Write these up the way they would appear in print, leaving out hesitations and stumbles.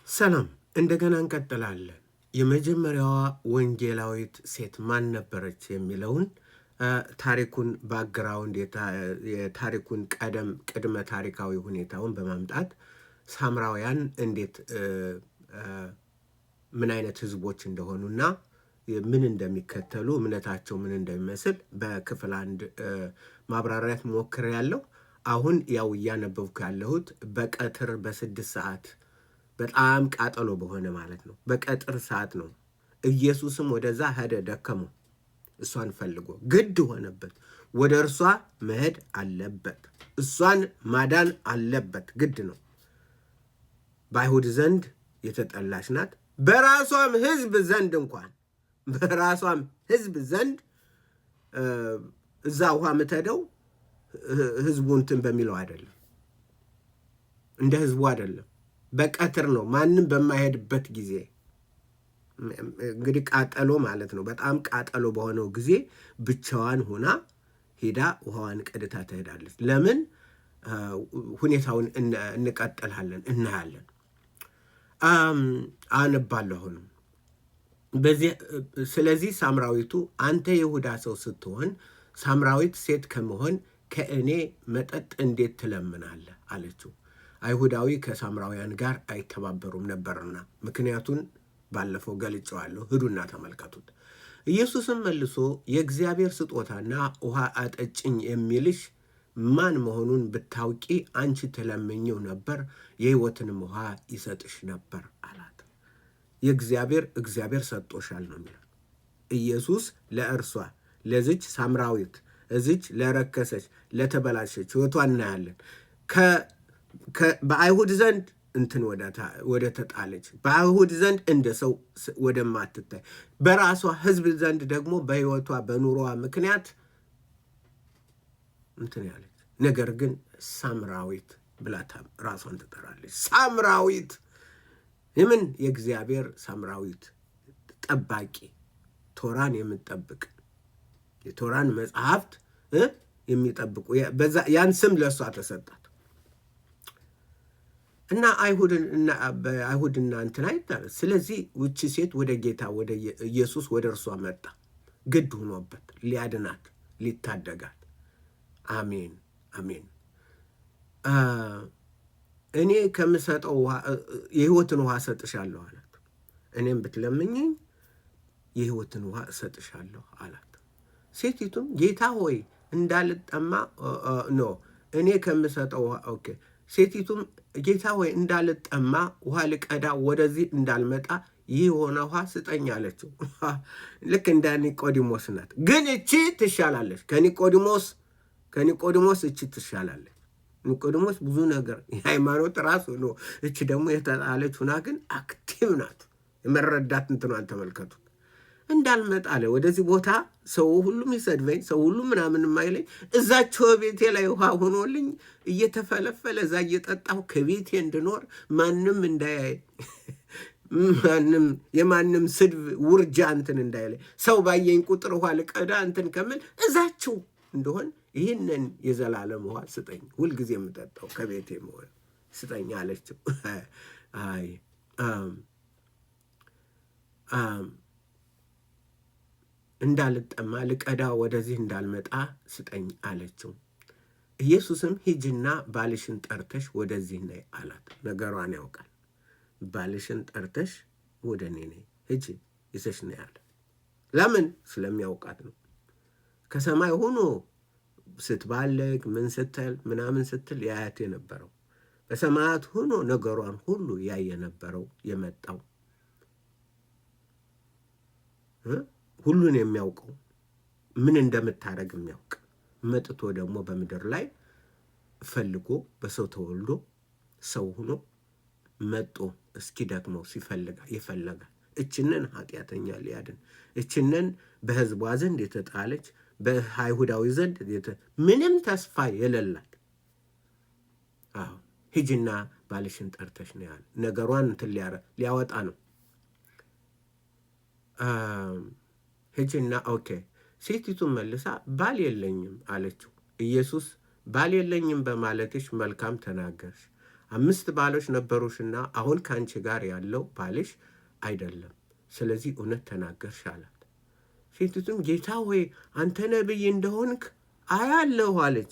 ሰላም እንደገና እንቀጥላለን። የመጀመሪያዋ ወንጌላዊት ሴት ማን ነበረች የሚለውን ታሪኩን ባክግራውንድ የታሪኩን ቅድመ ታሪካዊ ሁኔታውን በማምጣት ሳምራውያን እንዴት ምን አይነት ህዝቦች እንደሆኑና ምን እንደሚከተሉ እምነታቸው ምን እንደሚመስል በክፍል 1 ማብራሪያት ሞክሬያለሁ። አሁን ያው እያነበብኩ ያለሁት በቀትር በ6 ሰዓት በጣም ቃጠሎ በሆነ ማለት ነው። በቀትር ሰዓት ነው። ኢየሱስም ወደዛ ሄደ፣ ደከመው። እሷን ፈልጎ ግድ ሆነበት። ወደ እርሷ መሄድ አለበት። እሷን ማዳን አለበት፣ ግድ ነው። በአይሁድ ዘንድ የተጠላች ናት። በራሷም ህዝብ ዘንድ እንኳን በራሷም ህዝብ ዘንድ እዛ ውሃ ምትሄደው ህዝቡ እንትን በሚለው አይደለም፣ እንደ ህዝቡ አይደለም። በቀትር ነው፣ ማንም በማይሄድበት ጊዜ። እንግዲህ ቃጠሎ ማለት ነው። በጣም ቃጠሎ በሆነው ጊዜ ብቻዋን ሆና ሄዳ ውሃዋን ቀድታ ትሄዳለች። ለምን? ሁኔታውን እንቀጥላለን፣ እናያለን። አነባለሁ አሁንም። ስለዚህ ሳምራዊቱ አንተ የይሁዳ ሰው ስትሆን ሳምራዊት ሴት ከመሆን ከእኔ መጠጥ እንዴት ትለምናለህ? አለችው። አይሁዳዊ ከሳምራውያን ጋር አይተባበሩም ነበርና፣ ምክንያቱን ባለፈው ገልጨዋለሁ። ሂዱና ተመልከቱት። ኢየሱስም መልሶ የእግዚአብሔር ስጦታና ውሃ አጠጭኝ የሚልሽ ማን መሆኑን ብታውቂ አንቺ ትለምኚው ነበር፣ የሕይወትንም ውሃ ይሰጥሽ ነበር አላት። እግዚአብሔር ሰጥቶሻል ነው የሚለው ኢየሱስ ለእርሷ ለዚች ሳምራዊት እዚች ለረከሰች ለተበላሸች ሕይወቷን እናያለን። በአይሁድ ዘንድ እንትን ወደ ተጣለች፣ በአይሁድ ዘንድ እንደ ሰው ወደማትታይ፣ በራሷ ሕዝብ ዘንድ ደግሞ በሕይወቷ በኑሮዋ ምክንያት እንትን ያለች፣ ነገር ግን ሳምራዊት ብላታ ራሷን ትጠራለች። ሳምራዊት የምን የእግዚአብሔር ሳምራዊት ጠባቂ፣ ቶራን የምትጠብቅ፣ የቶራን መጽሐፍት የሚጠብቁ፣ ያን ስም ለእሷ ተሰጣት እና አይሁድና እንትን አይታለ። ስለዚህ ውቺ ሴት ወደ ጌታ ወደ ኢየሱስ ወደ እርሷ መጣ፣ ግድ ሆኖበት ሊያድናት ሊታደጋት። አሜን አሜን። እኔ ከምሰጠው የሕይወትን ውሃ እሰጥሻለሁ አላት። እኔም ብትለምኝኝ የሕይወትን ውሃ እሰጥሻለሁ አላት። ሴቲቱም ጌታ ሆይ እንዳልጠማ እኔ ከምሰጠው ውሃ ሴቲቱም ጌታ ሆይ እንዳልጠማ ውሃ ልቀዳ ወደዚህ እንዳልመጣ ይህ የሆነ ውሃ ስጠኝ አለችው። ልክ እንደ ኒቆዲሞስ ናት፣ ግን እቺ ትሻላለች። ከኒቆዲሞስ እቺ ትሻላለች። ኒቆዲሞስ ብዙ ነገር የሃይማኖት ራሱ ነው። እቺ ደግሞ የተጣለች ሁና ግን አክቲቭ ናት። የመረዳት እንትኗን ተመልከቱት። እንዳልመጣ አለ ወደዚህ ቦታ፣ ሰው ሁሉም ይሰድበኝ፣ ሰው ሁሉ ምናምን የማይለኝ፣ እዛቸው ቤቴ ላይ ውሃ ሆኖልኝ እየተፈለፈለ እዛ እየጠጣሁ ከቤቴ እንድኖር ማንም እንዳያይ፣ የማንም ስድብ ውርጃ እንትን እንዳይለኝ፣ ሰው ባየኝ ቁጥር ውሃ ልቀዳ እንትን ከምል እዛቸው እንደሆን ይህንን የዘላለም ውሃ ስጠኝ፣ ሁልጊዜ የምጠጣው ከቤቴ መሆን ስጠኝ አለችው። እንዳልጠማ ልቀዳ ወደዚህ እንዳልመጣ ስጠኝ አለችው። ኢየሱስም ሂጂና ባልሽን ጠርተሽ ወደዚህ ነይ አላት። ነገሯን ያውቃል። ባልሽን ጠርተሽ ወደ እኔ ነይ፣ ሂጂ ይዘሽ ነይ አለ። ለምን? ስለሚያውቃት ነው። ከሰማይ ሆኖ ስትባለግ ምን ስትል ምናምን ስትል ያያት የነበረው፣ በሰማያት ሆኖ ነገሯን ሁሉ ያየ ነበረው የመጣው፣ ሁሉን የሚያውቀው፣ ምን እንደምታረግ የሚያውቅ፣ መጥቶ ደግሞ በምድር ላይ ፈልጎ በሰው ተወልዶ ሰው ሆኖ መጦ እስኪ ደግሞ ይፈለጋል እችንን ኃጢአተኛ ሊያድን፣ እችንን በሕዝቧ ዘንድ የተጣለች፣ በአይሁዳዊ ዘንድ ምንም ተስፋ የሌላት። ሂጂና ባልሽን ጠርተሽ ነው ያለ። ነገሯን እንትን ሊያወጣ ነው። ሂጂና ሴቲቱን መልሳ ባል የለኝም አለችው። ኢየሱስ ባል የለኝም በማለትሽ መልካም ተናገርሽ፣ 5 ባሎች ነበሩሽና አሁን ከአንቺ ጋር ያለው ባልሽ አይደለም። ስለዚህ እውነት ተናገርሽ አላት። ሴቲቱም ጌታ ሆይ አንተ ነቢይ እንደሆንክ አያለሁ አለች።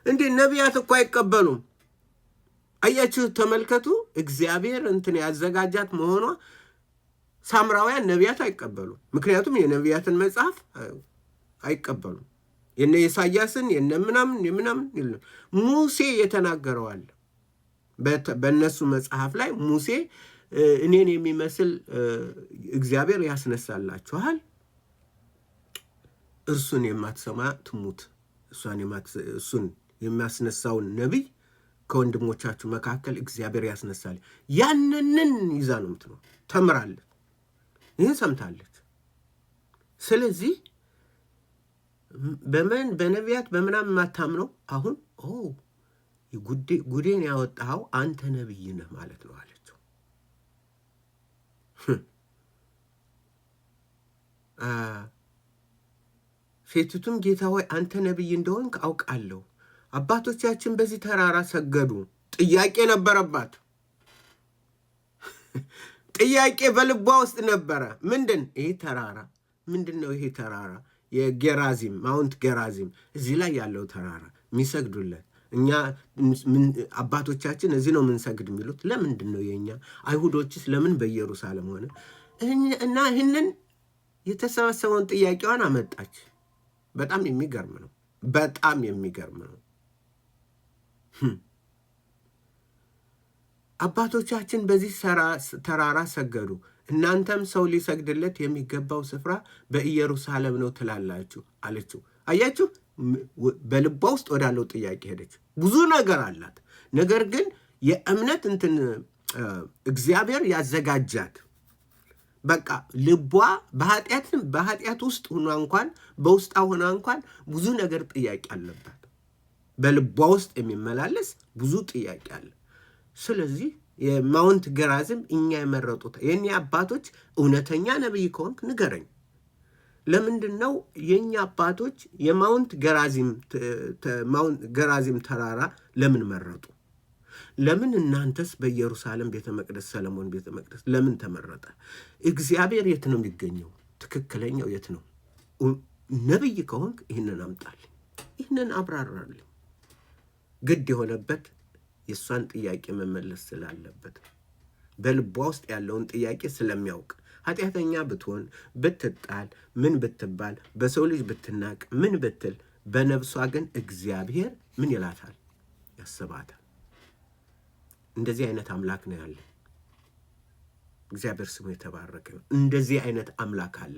እንዴ ነቢያት እኮ አይቀበሉም። አያችሁ፣ ተመልከቱ። እግዚአብሔር እንትን ያዘጋጃት መሆኗ ሳምራውያን ነቢያት አይቀበሉም። ምክንያቱም የነቢያትን መጽሐፍ አይቀበሉም። የነ ኢሳያስን የነ ምናምን የለም። ሙሴ የተናገረዋል። በእነሱ መጽሐፍ ላይ ሙሴ እኔን የሚመስል እግዚአብሔር ያስነሳላችኋል፣ እርሱን የማትሰማ ትሙት፣ እሱን የሚያስነሳውን ነቢይ ከወንድሞቻችሁ መካከል እግዚአብሔር ያስነሳል። ያንንን ይዛ ነው የምትኖር። ተምራለች፣ ይህን ሰምታለች። ስለዚህ በነቢያት በምናምን የማታምነው አሁን ጉዴን ያወጣኸው አንተ ነቢይ ነህ ማለት ነው አለችው። ሴቲቱም ጌታ ሆይ አንተ ነቢይ እንደሆንክ አውቃለሁ። አባቶቻችን በዚህ ተራራ ሰገዱ። ጥያቄ ነበረባት። ጥያቄ በልቧ ውስጥ ነበረ። ምንድን ይሄ ተራራ ምንድን ነው? ይሄ ተራራ የጌራዚም ማውንት ጌራዚም እዚህ ላይ ያለው ተራራ የሚሰግዱለት እኛ አባቶቻችን እዚህ ነው የምንሰግድ የሚሉት ለምንድን ነው? የእኛ አይሁዶችስ ለምን በኢየሩሳሌም ሆነ? እና ይህንን የተሰበሰበውን ጥያቄዋን አመጣች። በጣም የሚገርም ነው። በጣም የሚገርም ነው። አባቶቻችን በዚህ ተራራ ሰገዱ፣ እናንተም ሰው ሊሰግድለት የሚገባው ስፍራ በኢየሩሳሌም ነው ትላላችሁ አለችው። አያችሁ፣ በልቧ ውስጥ ወዳለው ጥያቄ ሄደች። ብዙ ነገር አላት። ነገር ግን የእምነት እግዚአብሔር ያዘጋጃት በቃ ልቧ በኃጢአት ውስጥ ሆና እንኳን በውስጣ ሆና እንኳን ብዙ ነገር ጥያቄ አለባት። በልቧ ውስጥ የሚመላለስ ብዙ ጥያቄ አለ። ስለዚህ የማውንት ገራዝም እኛ የመረጡት የእኛ አባቶች እውነተኛ ነቢይ ከሆንክ ንገረኝ። ለምንድን ነው የእኛ አባቶች የማውንት ገራዚም ተራራ ለምን መረጡ? ለምን እናንተስ በኢየሩሳሌም ቤተ መቅደስ ሰለሞን ቤተ መቅደስ ለምን ተመረጠ? እግዚአብሔር የት ነው የሚገኘው? ትክክለኛው የት ነው? ነቢይ ከሆንክ ይህንን አምጣልኝ፣ ይህንን አብራራልኝ። ግድ የሆነበት የእሷን ጥያቄ መመለስ ስላለበት በልቧ ውስጥ ያለውን ጥያቄ ስለሚያውቅ ኃጢአተኛ ብትሆን ብትጣል ምን ብትባል በሰው ልጅ ብትናቅ ምን ብትል በነፍሷ ግን እግዚአብሔር ምን ይላታል? ያስባታል። እንደዚህ አይነት አምላክ ነው ያለ። እግዚአብሔር ስሙ የተባረከ ነው። እንደዚህ አይነት አምላክ አለ።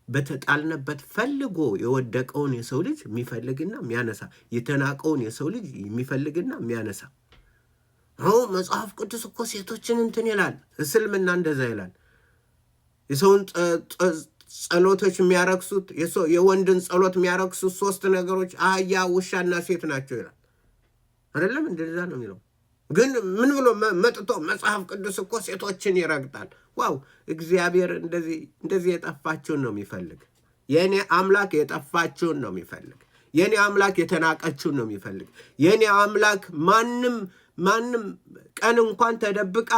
በተጣልነበት ፈልጎ የወደቀውን የሰው ልጅ የሚፈልግና የሚያነሳ፣ የተናቀውን የሰው ልጅ የሚፈልግና የሚያነሳ። መጽሐፍ ቅዱስ እኮ ሴቶችን እንትን ይላል። እስልምና እንደዛ ይላል። የሰውን ጸሎቶች የሚያረክሱት የወንድን ጸሎት የሚያረክሱት 3 ነገሮች አህያ፣ ውሻና ሴት ናቸው ይላል። አይደለም? እንደዛ ነው የሚለው። ግን ምን ብሎ መጥቶ መጽሐፍ ቅዱስ እኮ ሴቶችን ይረግጣል። ዋው! እግዚአብሔር እንደዚህ የጠፋችውን ነው የሚፈልግ። የእኔ አምላክ የጠፋችውን ነው የሚፈልግ። የእኔ አምላክ የተናቀችውን ነው የሚፈልግ። የእኔ አምላክ ማንም ቀን እንኳን ተደብቃ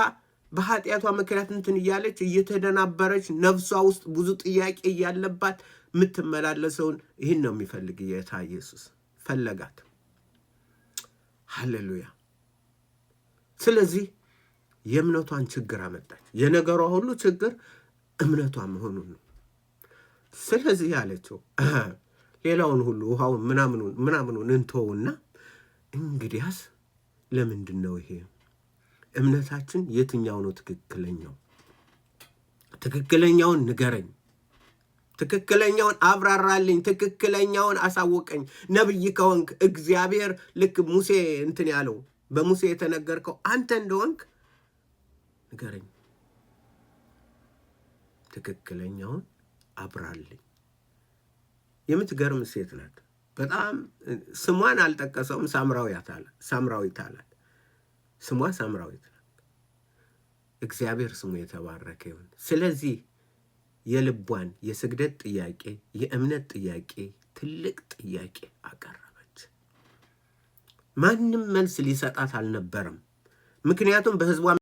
በኃጢአቷ ምክንያት እንትን እያለች እየተደናበረች ነፍሷ ውስጥ ብዙ ጥያቄ እያለባት የምትመላለሰውን ይህን ነው የሚፈልግ። ጌታ ኢየሱስ ፈለጋት። ሃሌሉያ። ስለዚህ የእምነቷን ችግር አመጣች። የነገሯ ሁሉ ችግር እምነቷ መሆኑን ነው። ስለዚህ ያለችው ሌላውን ሁሉ ውሃውን ምናምኑን እንተውና እንግዲያስ ለምንድን ነው ይሄ እምነታችን የትኛው ነው ትክክለኛው? ትክክለኛውን ንገረኝ፣ ትክክለኛውን አብራራልኝ፣ ትክክለኛውን አሳወቀኝ። ነብይ ከሆንክ እግዚአብሔር ልክ ሙሴ እንትን ያለው በሙሴ የተነገርከው አንተ እንደሆንክ ንገረኝ፣ ትክክለኛውን አብራልኝ። የምትገርም ሴት ናት። በጣም ስሟን አልጠቀሰውም። ሳምራዊት አላት። ስሟ ሳምራዊት ናት። እግዚአብሔር ስሙ የተባረከ ይሁን። ስለዚህ የልቧን የስግደት ጥያቄ፣ የእምነት ጥያቄ፣ ትልቅ ጥያቄ አቀረበች። ማንም መልስ ሊሰጣት አልነበረም። ምክንያቱም በህዝቧ